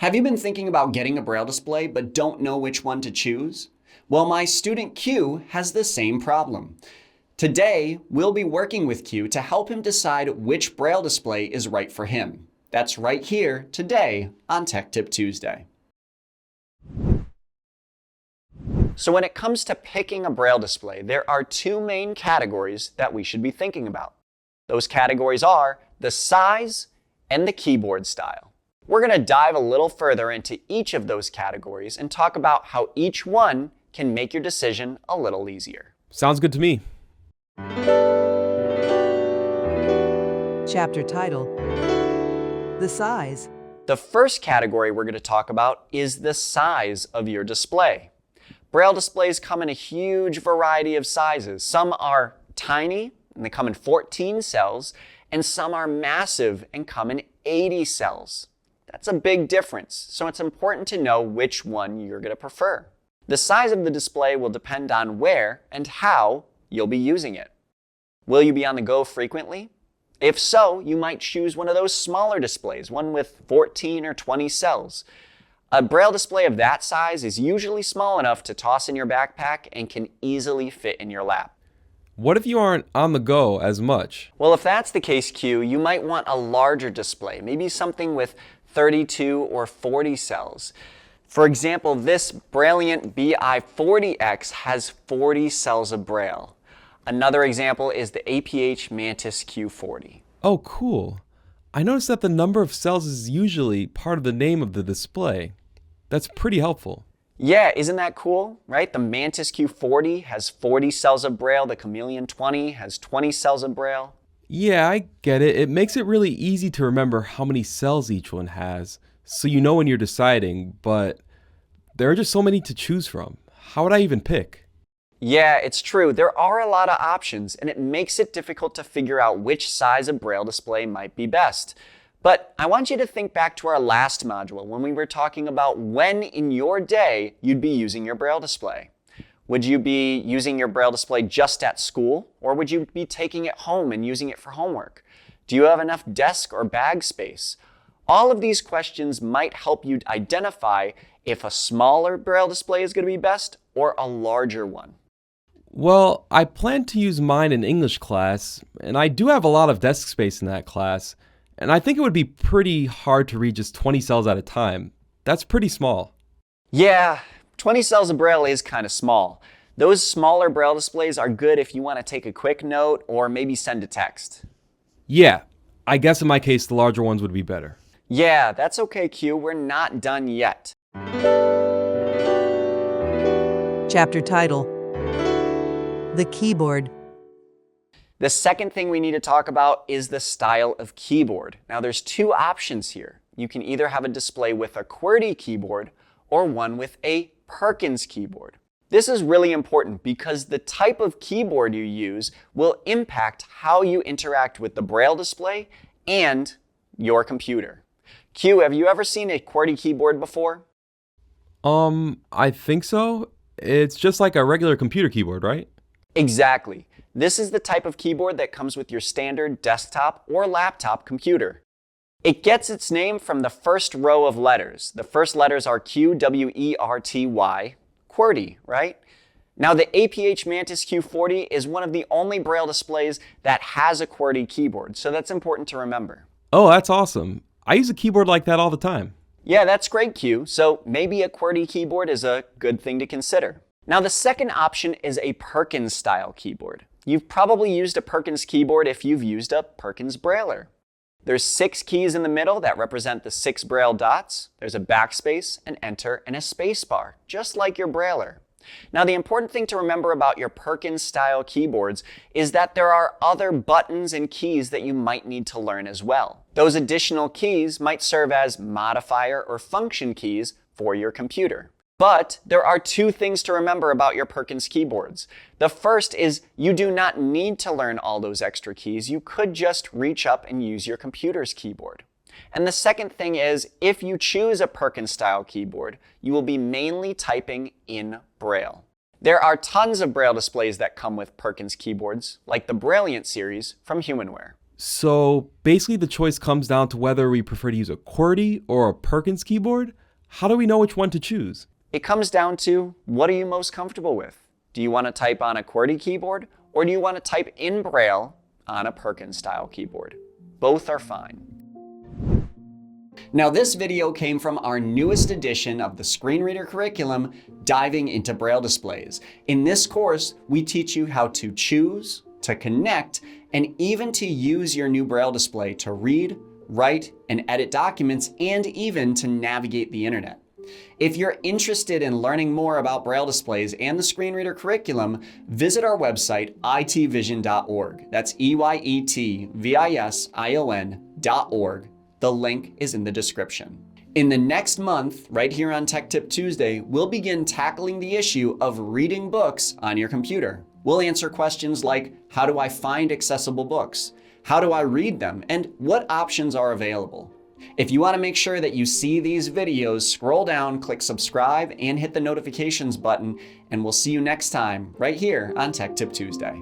Have you been thinking about getting a Braille display but don't know which one to choose? Well, my student Q has the same problem. Today, we'll be working with Q to help him decide which Braille display is right for him. That's right here today on Tech Tip Tuesday. So when it comes to picking a Braille display, there are two main categories that we should be thinking about. Those categories are the size and the keyboard style. We're going to dive a little further into each of those categories and talk about how each one can make your decision a little easier. Sounds good to me. Chapter title: The size. The first category we're going to talk about is the size of your display. Braille displays come in a huge variety of sizes. Some are tiny and they come in 14 cells, and some are massive and come in 80 cells. That's a big difference, so it's important to know which one you're going to prefer. The size of the display will depend on where and how you'll be using it. Will you be on the go frequently? If so, you might choose one of those smaller displays, one with 14 or 20 cells. A Braille display of that size is usually small enough to toss in your backpack and can easily fit in your lap. What if you aren't on the go as much? Well, if that's the case, Q, you might want a larger display, maybe something with 32 or 40 cells. For example, this Brailliant BI40X has 40 cells of Braille. Another example is the APH Mantis Q40. Oh, cool. I noticed that the number of cells is usually part of the name of the display. That's pretty helpful. Yeah, isn't that cool, right? The Mantis Q40 has 40 cells of Braille. The Chameleon 20 has 20 cells of Braille. Yeah, I get it. It makes it really easy to remember how many cells each one has, so you know when you're deciding, but there are just so many to choose from. How would I even pick? Yeah, it's true. There are a lot of options, and it makes it difficult to figure out which size of Braille display might be best. But I want you to think back to our last module when we were talking about when in your day you'd be using your Braille display. Would you be using your Braille display just at school, or would you be taking it home and using it for homework? Do you have enough desk or bag space? All of these questions might help you identify if a smaller Braille display is going to be best or a larger one. Well, I plan to use mine in English class, and I do have a lot of desk space in that class, and I think it would be pretty hard to read just 20 cells at a time. That's pretty small. Yeah, 20 cells of Braille is kind of small. Those smaller Braille displays are good if you want to take a quick note or maybe send a text. Yeah, I guess in my case, the larger ones would be better. Yeah, that's okay, Q. We're not done yet. Chapter title: The keyboard. The second thing we need to talk about is the style of keyboard. Now there's two options here. You can either have a display with a QWERTY keyboard or one with a Perkins keyboard. This is really important because the type of keyboard you use will impact how you interact with the Braille display and your computer. Q, have you ever seen a QWERTY keyboard before? I think so. It's just like a regular computer keyboard, right? Exactly. This is the type of keyboard that comes with your standard desktop or laptop computer. It gets its name from the first row of letters. The first letters are Q, W, E, R, T, Y, QWERTY, right? Now the APH Mantis Q40 is one of the only Braille displays that has a QWERTY keyboard, so that's important to remember. Oh, that's awesome. I use a keyboard like that all the time. Yeah, that's great, Q. So maybe a QWERTY keyboard is a good thing to consider. Now the second option is a Perkins style keyboard. You've probably used a Perkins keyboard if you've used a Perkins Brailler. There's 6 keys in the middle that represent the 6 Braille dots. There's a backspace, an enter, and a space bar, just like your Brailler. Now the important thing to remember about your Perkins style keyboards is that there are other buttons and keys that you might need to learn as well. Those additional keys might serve as modifier or function keys for your computer. But there are 2 things to remember about your Perkins keyboards. The first is you do not need to learn all those extra keys. You could just reach up and use your computer's keyboard. And the second thing is, if you choose a Perkins style keyboard, you will be mainly typing in Braille. There are tons of Braille displays that come with Perkins keyboards, like the Brailliant series from Humanware. So basically the choice comes down to whether we prefer to use a QWERTY or a Perkins keyboard. How do we know which one to choose? It comes down to, what are you most comfortable with? Do you want to type on a QWERTY keyboard, or do you want to type in Braille on a Perkins-style keyboard? Both are fine. Now, this video came from our newest edition of the screen reader curriculum, Diving into Braille Displays. In this course, we teach you how to choose, to connect, and even to use your new Braille display to read, write, and edit documents, and even to navigate the internet. If you're interested in learning more about Braille displays and the screen reader curriculum, visit our website, itvision.org. That's EYETVISION.org. The link is in the description. In the next month, right here on Tech Tip Tuesday, we'll begin tackling the issue of reading books on your computer. We'll answer questions like, how do I find accessible books? How do I read them? And what options are available? If you want to make sure that you see these videos, scroll down, click subscribe, and hit the notifications button, and we'll see you next time right here on Tech Tip Tuesday.